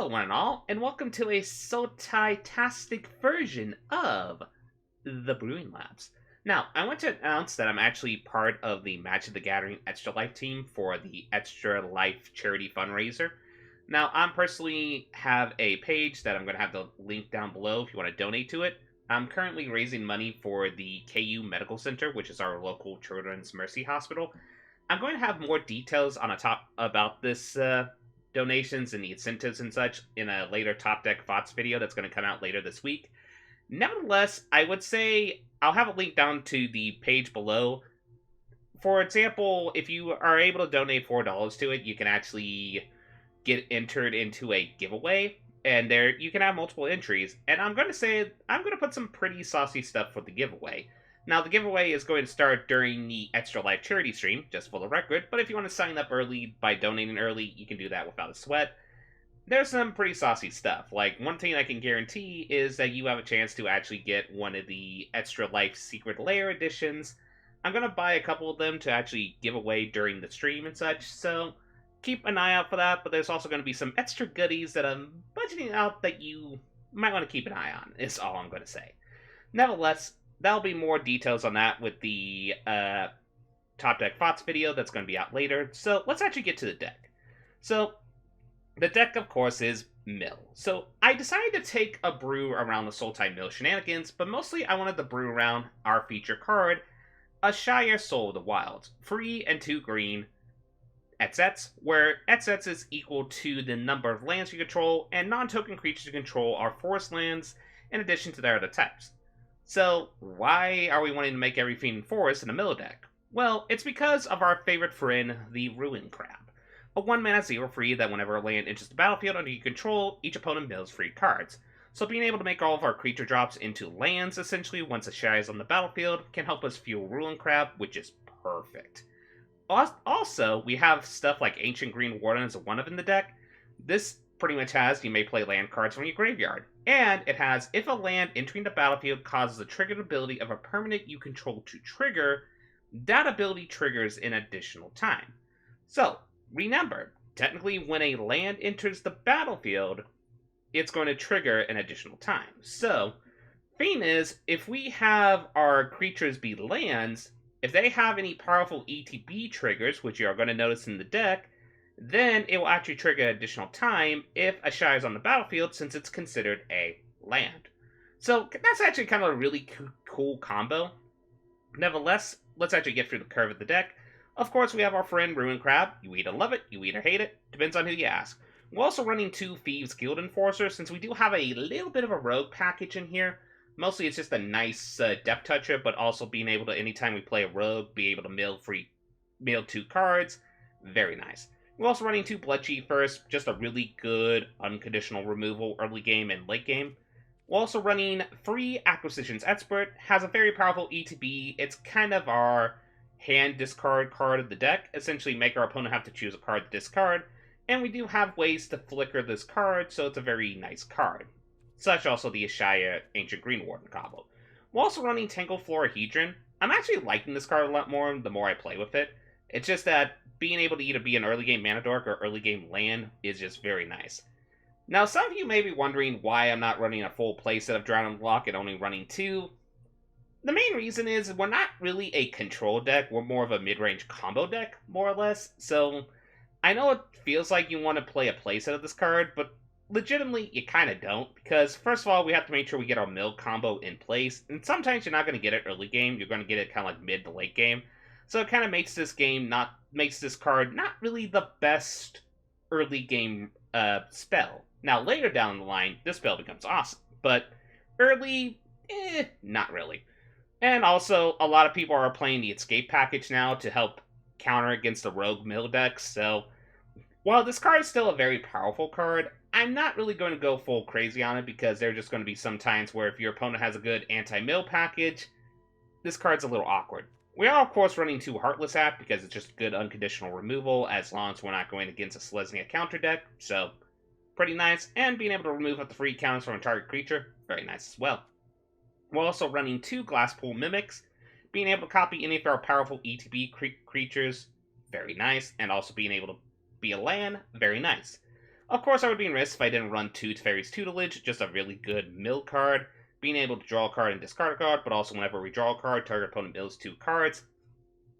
Hello, one and all, and welcome to a Sotai-tastic version of the Brewing Labs. Now, I want to announce that I'm actually part of the Magic the Gathering Extra Life team for the Extra Life charity fundraiser. Now, I personally have a page that I'm going to have the link down below if you want to donate to it. I'm currently raising money for the KU Medical Center, which is our local Children's Mercy Hospital. I'm going to have more details on a top about this donations and the incentives and such in a later Top Deck Thoughts video that's going to come out later this week. Nevertheless, I would say I'll have a link down to the page below. For example, if you are able to donate $4 to it, you can actually get entered into a giveaway, and there you can have multiple entries. And I'm going to say I'm going to put some pretty saucy stuff for the giveaway. Now, the giveaway is going to start during the Extra Life charity stream, just for the record, but if you want to sign up early by donating early, you can do that without a sweat. There's some pretty saucy stuff. Like, one thing I can guarantee is that you have a chance to actually get one of the Extra Life Secret Lair editions. I'm going to buy a couple of them to actually give away during the stream and such, so keep an eye out for that, but there's also going to be some extra goodies that I'm budgeting out that you might want to keep an eye on, is all I'm going to say. Nevertheless, there'll be more details on that with the Top Deck Thoughts video that's going to be out later. So let's actually get to the deck. So the deck, of course, is Mill. So I decided to take a brew around the Sultai Mill shenanigans, but mostly I wanted to brew around our feature card, Ashaya Soul of the Wilds. 3 and 2 green, Etsets, where Etsets is equal to the number of lands you control, and non-token creatures you control are forest lands in addition to their other types. So, why are we wanting to make everything forest in a mill deck? Well, it's because of our favorite friend, the Ruin Crab. A 1-mana 0/3 that whenever a land enters the battlefield under your control, each opponent mills 3 cards. So being able to make all of our creature drops into lands, essentially, once a Shy is on the battlefield, can help us fuel Ruin Crab, which is perfect. Also, we have stuff like Ancient Green Warden as a 1-of in the deck. This pretty much has, you may play land cards from your graveyard. And it has, if a land entering the battlefield causes the triggered ability of a permanent you control to trigger, that ability triggers in additional time. So, remember, technically when a land enters the battlefield, it's going to trigger an additional time. So, thing is, if we have our creatures be lands, if they have any powerful ETB triggers, which you are going to notice in the deck, then it will actually trigger additional time if a Shy is on the battlefield, since it's considered a land. So that's actually kind of a really cool combo. Nevertheless, let's actually get through the curve of the deck. Of course, we have our friend Ruin Crab. You either love it, you either hate it, depends on who you ask. We're also running 2 Thieves Guild Enforcers, since we do have a little bit of a rogue package in here. Mostly it's just a nice depth toucher, but also being able to, anytime we play a rogue, be able to mill 2 cards. Very nice. We're also running 2 Blood Chief first, just a really good unconditional removal early game and late game. We're also running 3 Acquisitions Expert, has a very powerful ETB. It's kind of our hand discard card of the deck, essentially make our opponent have to choose a card to discard, and we do have ways to flicker this card, so it's a very nice card. Such also the Ashaya Ancient Green Warden combo. We're also running Tangle Florahedron. I'm actually liking this card a lot more the more I play with it. It's just that being able to either be an early game mana dork or early game land is just very nice. Now, some of you may be wondering why I'm not running a full playset of Drown and Block and only running 2. The main reason is we're not really a control deck, we're more of a mid-range combo deck, more or less. So, I know it feels like you want to play a playset of this card, but legitimately, you kind of don't, because first of all, we have to make sure we get our mill combo in place, and sometimes you're not going to get it early game, you're going to get it kind of like mid to late game. So it kind of makes this card not really the best early game spell. Now, later down the line, this spell becomes awesome, but early, not really. And also, a lot of people are playing the Escape package now to help counter against the rogue mill decks, so while this card is still a very powerful card, I'm not really going to go full crazy on it, because there are just going to be some times where if your opponent has a good anti-mill package, this card's a little awkward. We are, of course, running 2 Heartless Act, because it's just good unconditional removal, as long as we're not going against a Selesnya counter deck, so pretty nice, and being able to remove up to 3 counters from a target creature, very nice as well. We're also running 2 Glasspool Mimics, being able to copy any of our powerful ETB creatures, very nice, and also being able to be a land, very nice. Of course, I would be in risk if I didn't run 2 Teferi's Tutelage, just a really good mill card. Being able to draw a card and discard a card, but also whenever we draw a card, target opponent mills 2 cards.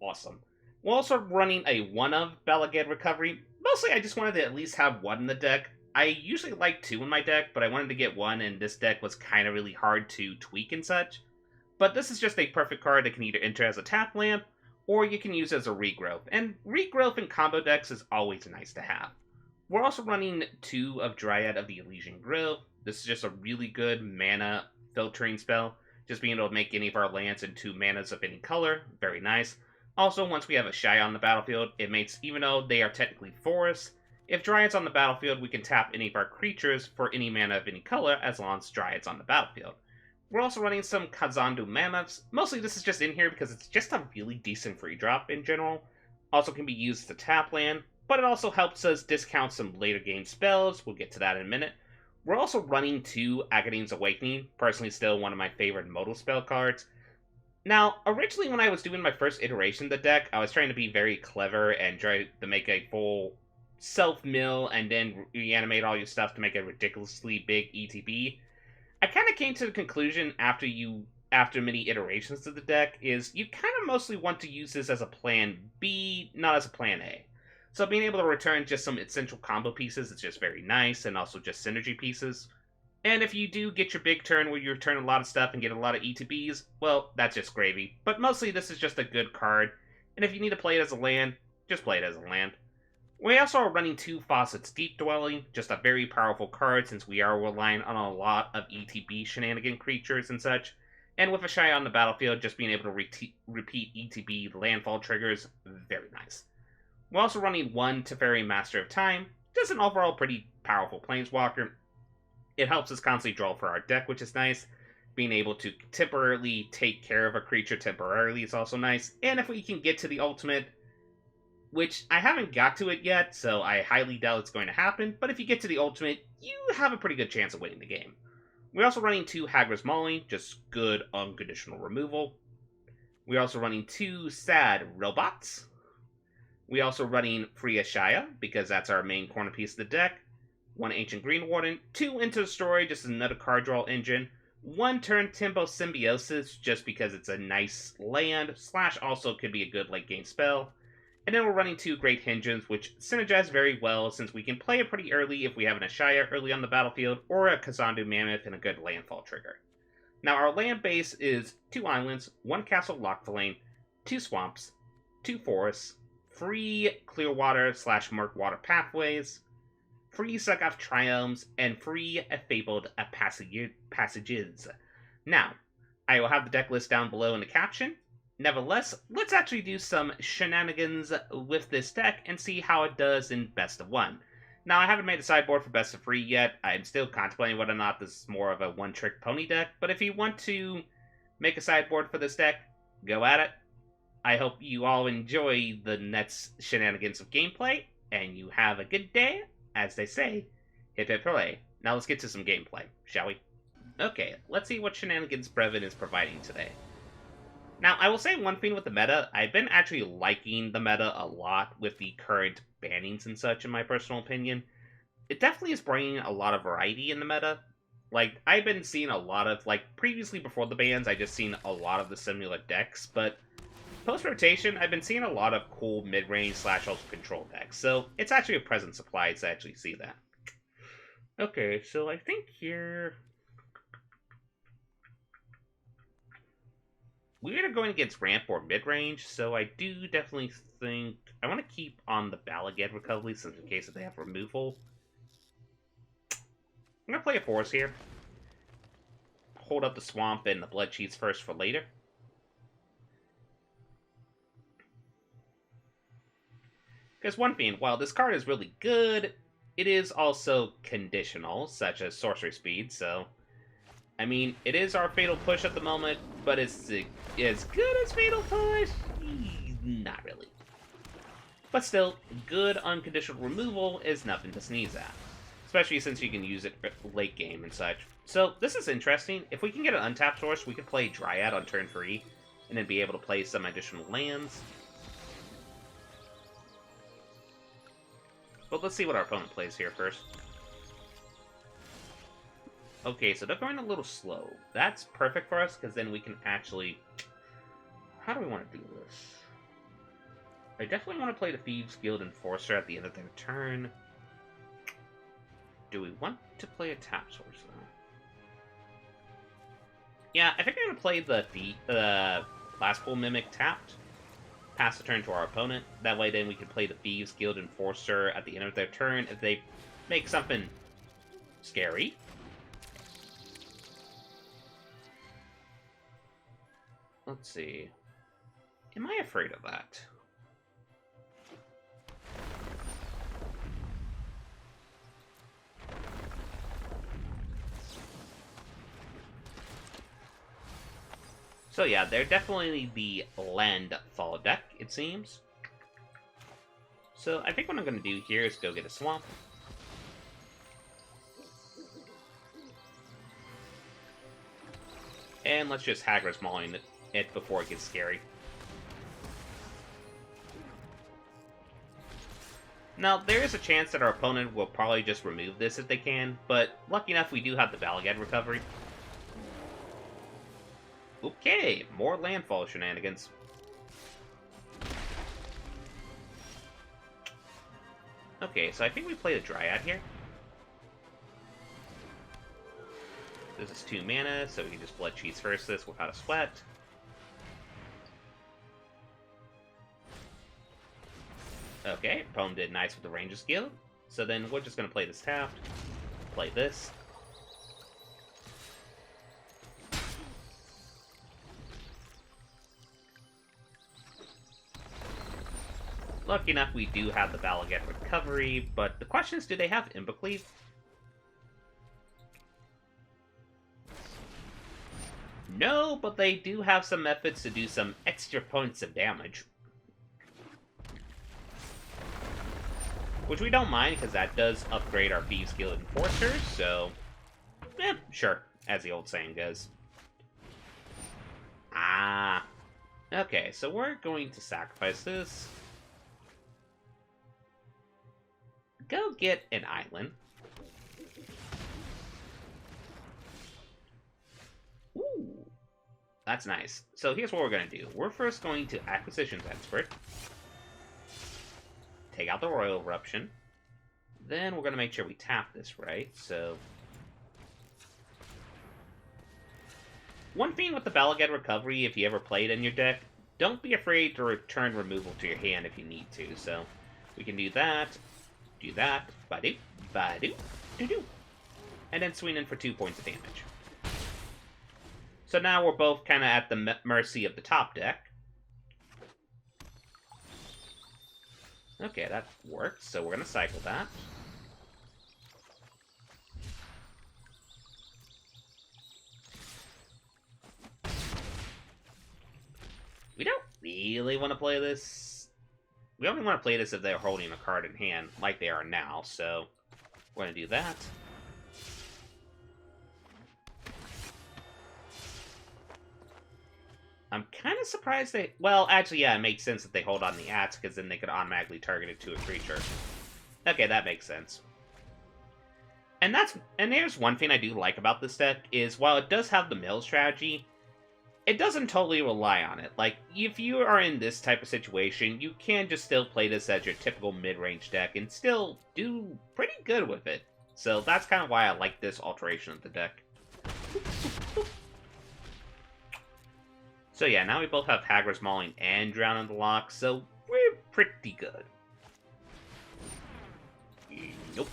Awesome. We're also running a 1 of Balagad Recovery. Mostly, I just wanted to at least have 1 in the deck. I usually like 2 in my deck, but I wanted to get 1, and this deck was kind of really hard to tweak and such. But this is just a perfect card that can either enter as a tap lamp, or you can use as a regrowth. And regrowth in combo decks is always nice to have. We're also running 2 of Dryad of the Elysian Grove. This is just a really good mana filtering spell. Just being able to make any of our lands into manas of any color. Very nice. Also, once we have a Shy on the battlefield, it makes, even though they are technically forests, if Dryad's on the battlefield, we can tap any of our creatures for any mana of any color as long as Dryad's on the battlefield. We're also running some Kazandu Mammoths. Mostly this is just in here because it's just a really decent free drop in general. Also can be used to tap land, but it also helps us discount some later game spells. We'll get to that in a minute. We're also running 2 Agadeem's Awakening, personally still one of my favorite modal spell cards. Now, originally when I was doing my first iteration of the deck, I was trying to be very clever and try to make a full self-mill and then reanimate all your stuff to make a ridiculously big ETB. I kind of came to the conclusion after many iterations of the deck is you kind of mostly want to use this as a plan B, not as a plan A. So being able to return just some essential combo pieces is just very nice, and also just synergy pieces. And if you do get your big turn where you return a lot of stuff and get a lot of ETBs, well, that's just gravy. But mostly this is just a good card, and if you need to play it as a land, just play it as a land. We also are running 2 Faucet's Deep Dwelling, just a very powerful card since we are relying on a lot of ETB shenanigan creatures and such. And with a Shy on the battlefield, just being able to repeat ETB landfall triggers, very nice. We're also running 1 Teferi Master of Time, just an overall pretty powerful planeswalker. It helps us constantly draw for our deck, which is nice. Being able to temporarily take care of a creature temporarily is also nice. And if we can get to the ultimate, which I haven't got to it yet, so I highly doubt it's going to happen, but if you get to the ultimate, you have a pretty good chance of winning the game. We're also running 2 Hagra's Mauling, just good unconditional removal. We're also running 2 Sad Robots. We're also running Freya Shaya, because that's our main corner piece of the deck. 1 Ancient Green Warden, 2 Into the Story, just another card draw engine. 1 turn Tempo Symbiosis, just because it's a nice land, / also could be a good late game spell. And then we're running 2 Great Hinges, which synergize very well since we can play it pretty early if we have an Ashaya early on the battlefield, or a Kazandu Mammoth and a good landfall trigger. Now our land base is 2 islands, 1 castle Lockflame, 2 swamps, 2 forests, free clear water / murk water pathways, free suck-off triomes, and free fabled passages. Now, I will have the deck list down below in the caption. Nevertheless, let's actually do some shenanigans with this deck and see how it does in Best of 1. Now, I haven't made a sideboard for Best of 3 yet. I'm still contemplating whether or not this is more of a one-trick pony deck, but if you want to make a sideboard for this deck, go at it. I hope you all enjoy the next shenanigans of gameplay, and you have a good day. As they say, hit hit play. Now let's get to some gameplay, shall we? Okay, let's see what shenanigans Brevin is providing today. Now, I will say one thing with the meta, I've been actually liking the meta a lot with the current bannings and such, in my personal opinion. It definitely is bringing a lot of variety in the meta. Like, I've been seeing a lot of, previously before the bans, I just seen a lot of the similar decks, but post-rotation, I've been seeing a lot of cool mid-range / also control decks, so it's actually a present supply to actually see that. Okay, so I think here we're either going against ramp or mid-range, so I do definitely think I want to keep on the Balagad Recovery, since in case if they have removal. I'm going to play a forest here. Hold up the swamp and the blood cheats first for later. Because one thing, while this card is really good, it is also conditional, such as sorcery speed, so I mean, it is our Fatal Push at the moment, but it's as good as Fatal Push? Not really. But still, good unconditional removal is nothing to sneeze at. Especially since you can use it late game and such. So, this is interesting. If we can get an untapped source, we could play Dryad on turn 3, and then be able to play some additional lands. But let's see what our opponent plays here first. Okay, so they're going a little slow. That's perfect for us, because then we can actually... How do we want to do this? I definitely want to play the Thieves Guild Enforcer at the end of their turn. Do we want to play a tap source, though? Yeah, I think I'm going to play the Classical Mimic tapped. Pass the turn to our opponent. That way, then we can play the Thieves Guild Enforcer at the end of their turn if they make something scary. Let's see. Am I afraid of that? So yeah, they're definitely the Landfall deck, it seems. So I think what I'm going to do here is go get a Swamp. And let's just Hagra's Mauling it before it gets scary. Now, there is a chance that our opponent will probably just remove this if they can, but lucky enough we do have the Valagad Recovery. Okay, more Landfall shenanigans. Okay, so I think we play the Dryad here. This is 2 mana, so we can just Blood Cheese first this without a sweat. Okay, opponent did nice with the Rangers Guild. So then we're just going to play this tapped. Play this. Lucky enough, we do have the Valagad Recovery, but the question is, do they have Imbecleave? No, but they do have some methods to do some extra points of damage. Which we don't mind, because that does upgrade our Thieves Guild Enforcers, so... sure, as the old saying goes. Ah. Okay, so we're going to sacrifice this. Go get an island. Ooh, that's nice. So here's what we're going to do. We're first going to Acquisitions Expert. Take out the Royal Eruption. Then we're going to make sure we tap this right, so... One thing with the Valagad Recovery, if you ever play it in your deck, don't be afraid to return removal to your hand if you need to, so... We can do that, ba-do, ba-do, do-do. And then swing in for 2 points of damage. So now we're both kind of at the mercy of the top deck. Okay, that works, so we're going to cycle that. We don't really want to play this. We only want to play this if they're holding a card in hand, like they are now, so we're going to do that. I'm kind of surprised they... Well, actually, yeah, it makes sense that they hold on the Ats, because then they could automatically target it to a creature. Okay, that makes sense. And there's one thing I do like about this deck, is while it does have the mill strategy, it doesn't totally rely on it. Like, if you are in this type of situation, you can just still play this as your typical mid-range deck and still do pretty good with it. So that's kind of why I like this alteration of the deck. So yeah, now we both have Hagra's Mauling and Drown in the Lock, so we're pretty good. Nope.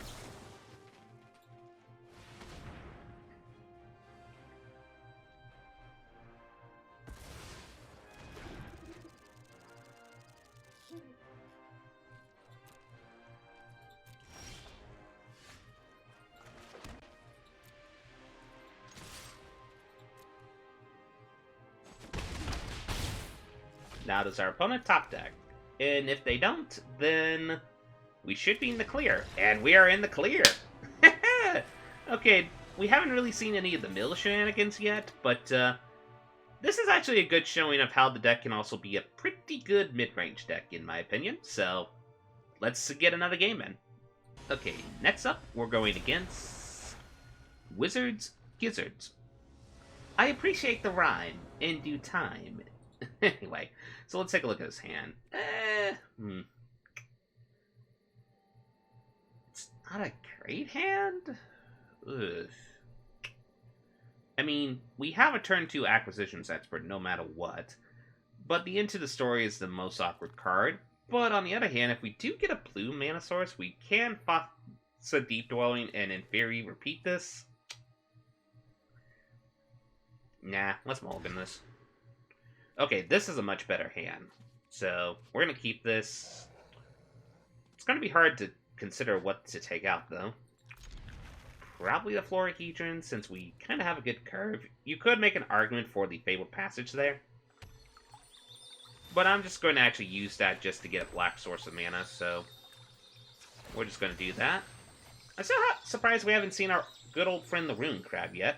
Now does our opponent top deck? And if they don't, then we should be in the clear. And we are in the clear! Okay, we haven't really seen any of the mill shenanigans yet, but this is actually a good showing of how the deck can also be a pretty good mid-range deck, in my opinion. So, let's get another game in. Okay, next up, we're going against Wizards Gizzards. I appreciate the rhyme in due time. Anyway, so let's take a look at his hand. It's not a great hand. Ugh. I mean, we have a turn 2 acquisitions expert no matter what, but the Into the Story is the most awkward card. But on the other hand, if we do get a blue mana source, we can Fossa Deep Dwelling and in theory repeat this. Nah, let's mulligan this. Okay, this is a much better hand. So, we're going to keep this. It's going to be hard to consider what to take out, though. Probably the Florahedron, since we kind of have a good curve. You could make an argument for the Fabled Passage there. But I'm just going to actually use that just to get a black source of mana, so we're just going to do that. I'm still surprised we haven't seen our good old friend the Rune Crab yet.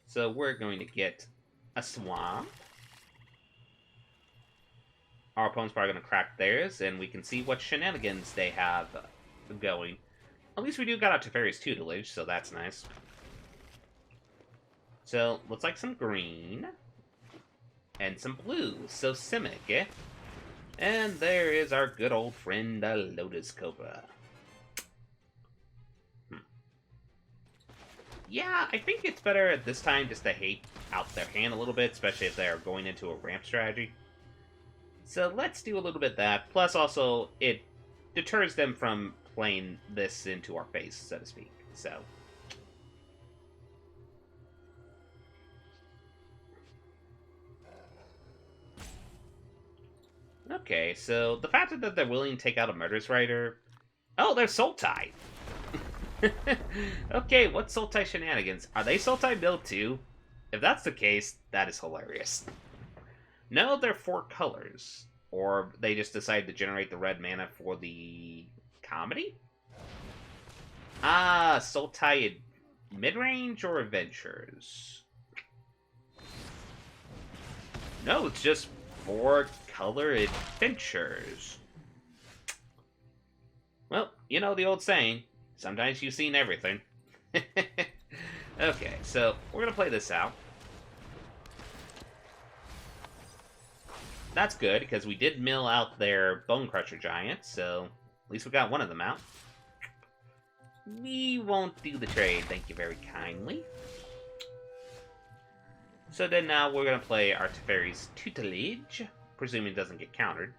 So we're going to get a Swamp. Our opponent's probably going to crack theirs, and we can see what shenanigans they have going. At least we do got our Teferi's Tutelage, so that's nice. So, looks like some green. And some blue, so Simic, eh? And there is our good old friend, the Lotus Cobra. Yeah, I think it's better at this time just to hate out their hand a little bit, especially if they're going into a ramp strategy. So let's do a little bit of that. Plus, also, it deters them from playing this into our face, so to speak. So, okay, so the fact that they're willing to take out a Murderous Rider... Oh, they're Sultai! Okay, what Sultai shenanigans? Are they Sultai build too? If that's the case, that is hilarious. No, they're 4 colors. Or they just decide to generate the red mana for the comedy? Ah, Sultai mid-range or adventures? No, it's just 4 color adventures. Well, you know the old saying, sometimes you've seen everything. Okay, so we're going to play this out. That's good, because we did mill out their Bone Crusher Giant, so at least we got one of them out. We won't do the trade, thank you very kindly. So then now we're going to play our Teferi's Tutelage, presuming it doesn't get countered.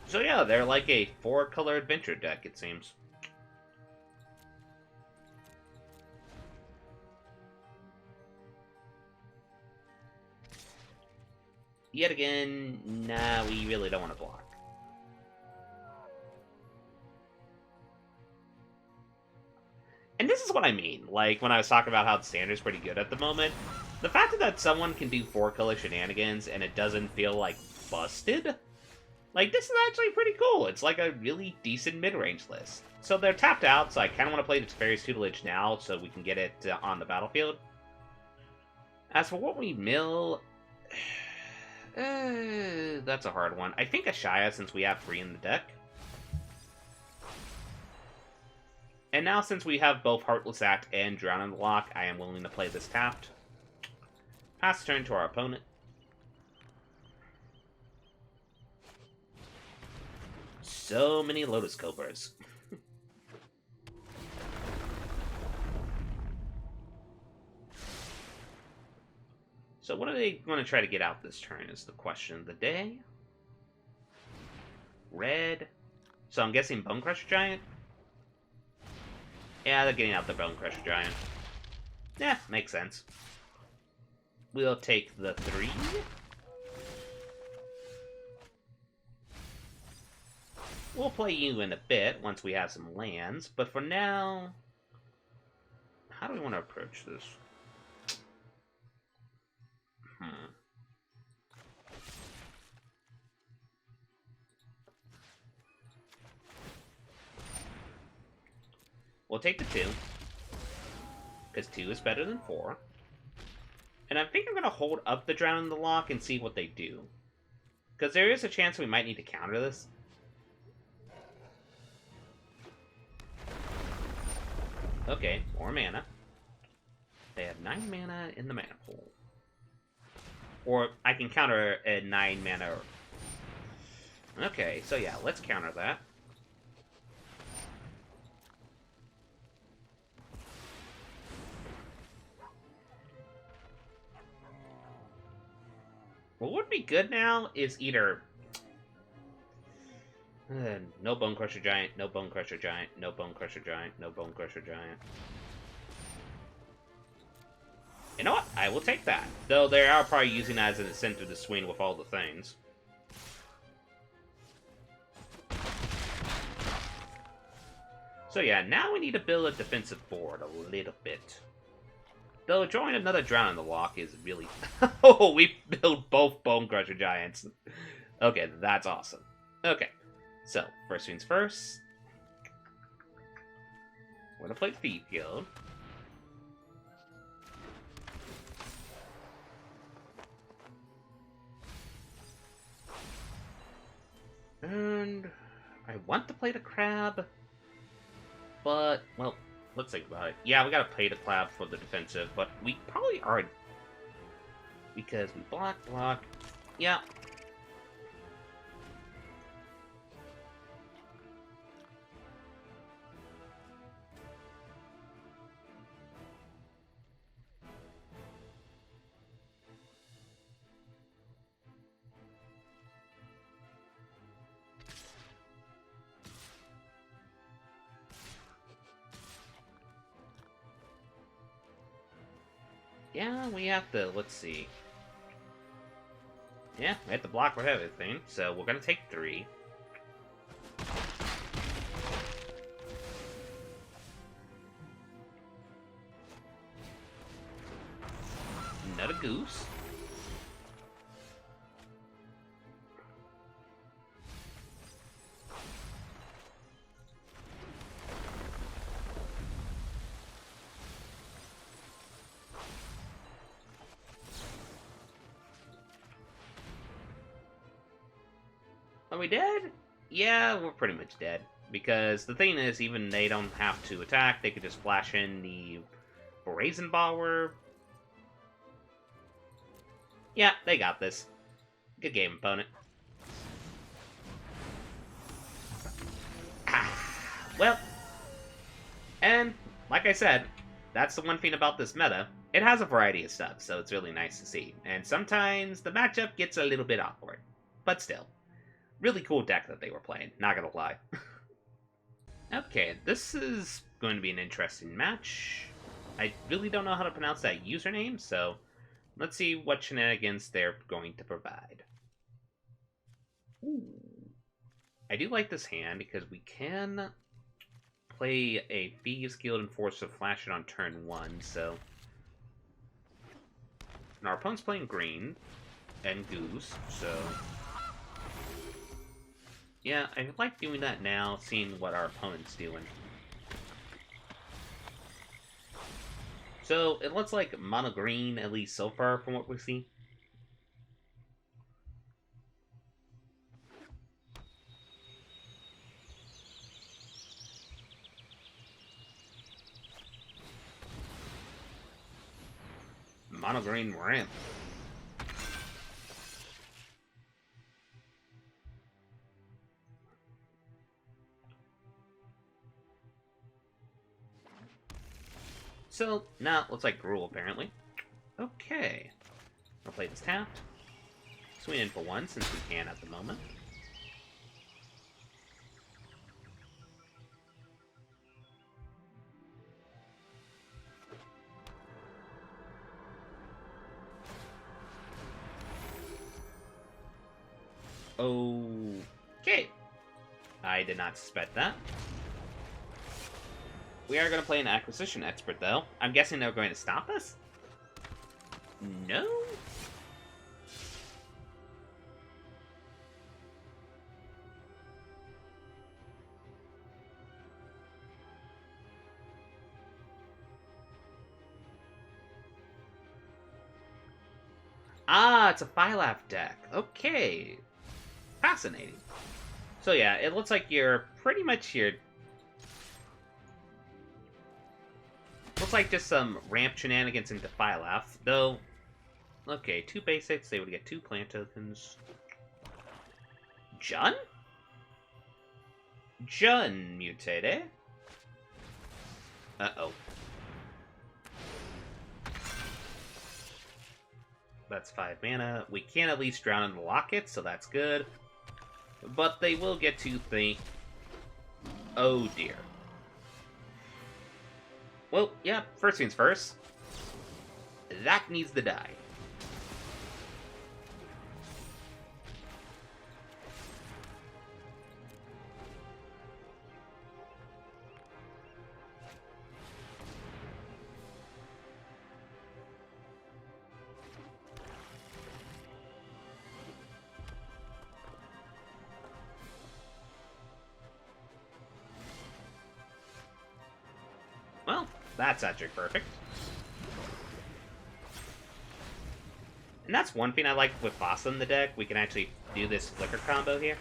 So yeah, they're like a 4-color adventure deck, it seems. Yet again, nah, we really don't want to block. And this is what I mean, like, when I was talking about how the standard's pretty good at the moment. The fact that someone can do 4-color shenanigans and it doesn't feel, like, busted? Like, this is actually pretty cool. It's like a really decent mid-range list. So they're tapped out, so I kind of want to play the Teferi's Tutelage now so we can get it on the battlefield. As for what we mill... that's a hard one. I think Ashaya, since we have 3 in the deck. And now, since we have both Heartless Act and Drown in the Lock, I am willing to play this tapped. Pass turn to our opponent. So many Lotus Cobras. So what are they going to try to get out this turn is the question of the day. Red. So I'm guessing Bone Crusher Giant? Yeah, they're getting out the Bone Crusher Giant. Yeah, makes sense. We'll take the 3. We'll play you in a bit once we have some lands, but for now... How do we want to approach this? We'll take the 2, because 2 is better than 4. And I think I'm going to hold up the Drown in the Lock and see what they do. Because there is a chance we might need to counter this. Okay, more mana. They have 9 mana in the mana pool. Or I can counter a 9 mana. Okay, so yeah, let's counter that. What would be good now is either no Bone Crusher Giant, no Bone Crusher Giant, no Bone Crusher Giant, no Bone Crusher Giant. You know what? I will take that. Though they are probably using that as an incentive to swing with all the things. So yeah, now we need to build a defensive board a little bit. Though drawing another Drown in the Lock is really... Oh, we built both Bone Crusher Giants. Okay, that's awesome. Okay, so first things first. We're gonna play Thief Guild. And I want to play the Crab, but, well, let's think about it. Yeah, we gotta play the Crab for the defensive, but we probably are, because we block. Yeah. Yeah, we have to, let's see. Yeah, we have to block with everything, so we're gonna take 3. Another goose. Are we dead? Yeah, we're pretty much dead. Because the thing is, even they don't have to attack, they could just flash in the Brazen Bower. Yeah, they got this. Good game, opponent. Well, and like I said, that's the one thing about this meta. It has a variety of stuff, so it's really nice to see. And sometimes the matchup gets a little bit awkward. But still, really cool deck that they were playing, not gonna lie. Okay, this is going to be an interesting match. I really don't know how to pronounce that username, so let's see what shenanigans they're going to provide. Ooh. I do like this hand because we can play a Thieves Guild Enforcer flash it on turn 1, so... And our opponent's playing green and Goose, so... Yeah, I like doing that now, seeing what our opponent's doing. So, it looks like mono green, at least so far from what we see. Mono green ramp. So, now it looks like Gruel, apparently. Okay. I'll play this tapped. Swing in for 1, since we can at the moment. Okay. I did not suspect that. We are going to play an Acquisition Expert, though. I'm guessing they're going to stop us? No? Ah, it's a Phylav deck. Okay. Fascinating. So yeah, it looks like you're pretty much here. Looks like just some ramp shenanigans into Phylav, though. Okay, 2 basics, they would get 2 plant tokens. Jun? Jun mutated. Uh-oh. That's 5 mana. We can at least drown in the locket, so that's good. But they will get 2 things. Oh dear. Well, yeah, first things first. That needs to die. Well, that's actually perfect. And that's one thing I like with Vasa in the deck. We can actually do this flicker combo here.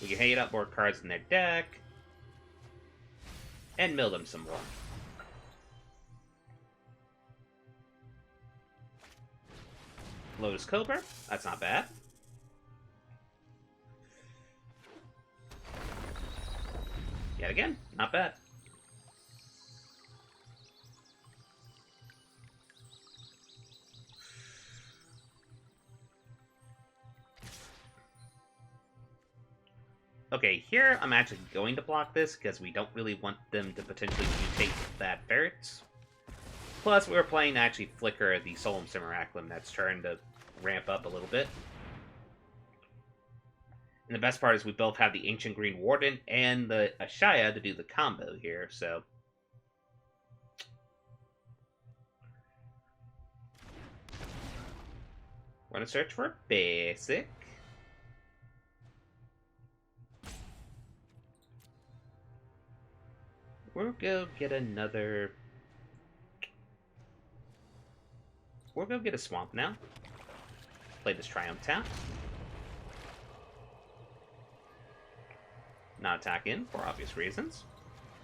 We can hate up more cards in their deck. And mill them some more. Lotus Cobra, that's not bad. Yet again, not bad. Okay, here I'm actually going to block this because we don't really want them to potentially mutate that ferret. Plus, we were playing to actually flicker the Solemn Simulacrum that's trying to ramp up a little bit. And the best part is we both have the Ancient Green Warden and the Ashaya to do the combo here, so... We're going to search for a basic. We'll go get another... We'll go get a Swamp now. Play this Triumph Tap. Not attack in, for obvious reasons.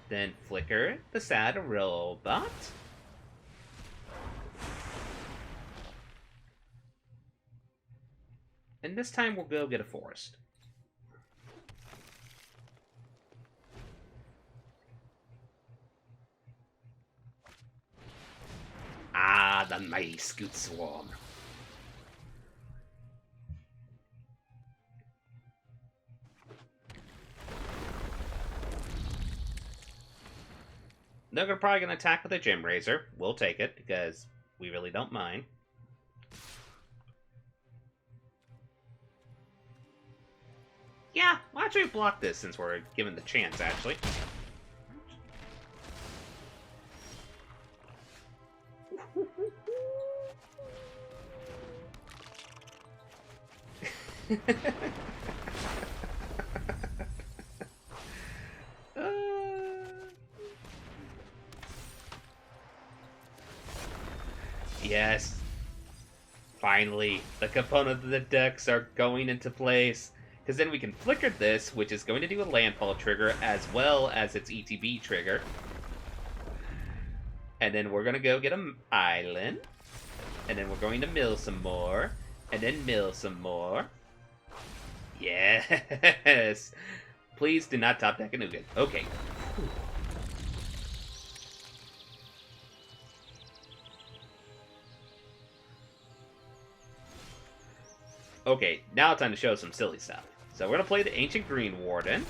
Then flicker the sad robot. And this time we'll go get a forest. Ah, the mighty Scoot Swarm. They're probably going to attack with a Gem Razor. We'll take it, because we really don't mind. Yeah, we'll actually block this since we're given the chance, actually. Yes. Finally, the components of the decks are going into place. Because then we can flicker this, which is going to do a landfall trigger as well as its ETB trigger. And then we're going to go get an island. And then we're going to mill some more. And then mill some more. Yes! Please do not top deck a Nougat. Okay. Okay, now it's time to show some silly stuff. So we're going to play the Ancient Green Warden.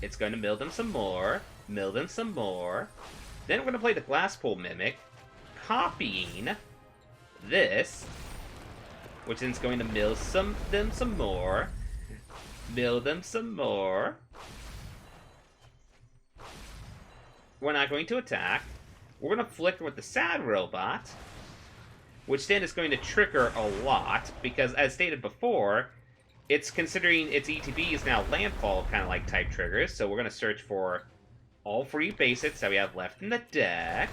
It's going to mill them some more. Mill them some more. Then we're going to play the Glasspool Mimic, copying this, which then is going to mill them some more. Mill them some more. We're not going to attack. We're going to flicker with the Sad Robot, which then is going to trigger a lot, because as stated before, it's considering its ETB is now Landfall kind of like type triggers, so we're going to search for all 3 basics that we have left in the deck.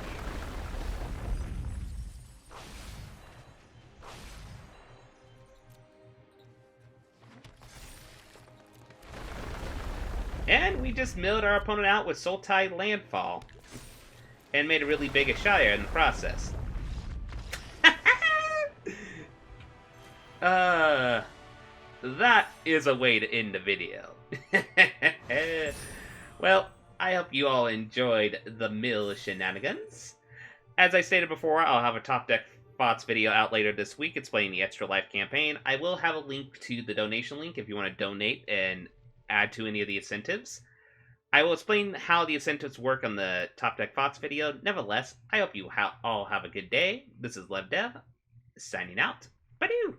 we just milled our opponent out with Sultai Landfall. And made a really big Ashaya in the process. That is a way to end the video. Well, I hope you all enjoyed the mill shenanigans. As I stated before, I'll have a Top Deck Bots video out later this week explaining the Extra Life campaign. I will have a link to the donation link if you want to donate and add to any of the incentives. I will explain how the incentives work on the Top Deck Bots video. Nevertheless, I hope you all have a good day. This is LevDev, signing out. Badoo!